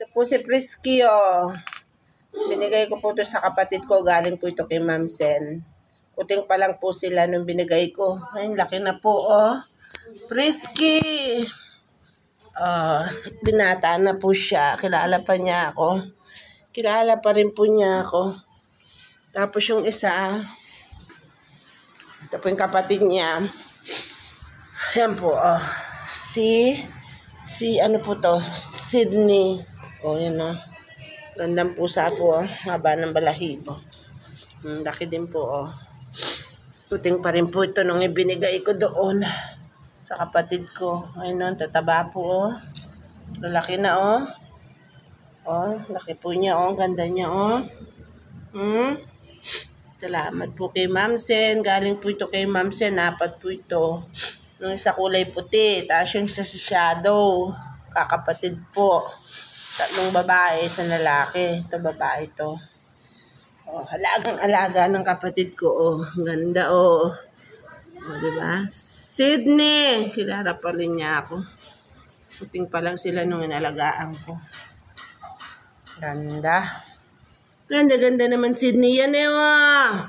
Ito po si Frisky, oh. Binigay ko po ito sa kapatid ko. Galing po ito kay Ma'am Sen. Puting pa lang po sila nung binigay ko. Ayun, laki na po, oh. Frisky! Binata na po siya. Kilala pa niya ako. Kilala pa rin po niya ako. Tapos yung isa, ito po yung kapatid niya. Ayan po, oh. Si ano po to? Sydney. Oh, yan, oh. Gandang pusa po, oh. Haba ng balahibo. Laki din po, oh. Puting pa rin po ito nung ibinigay ko doon sa kapatid ko. Ayun, oh. Tataba po, oh. Lalaki na, oh. Oh, laki po niya, oh. Ganda niya, oh. Salamat po kay Ma'am Sen. Galing po ito kay Ma'am Sen. 4 po ito. Yung isa kulay puti. Tapos yung isa si Shadow. Kakapatid po. 3 babae, 1 lalaki. Ito babae ito. Oh, alagang-alaga ng kapatid ko. Oh, ganda, oh. Oh, diba? Sydney! Kilala pa rin niya ako. Puting pa lang sila nung inalagaan ko. Ganda. Ganda-ganda naman Sydney yan, eh, oh.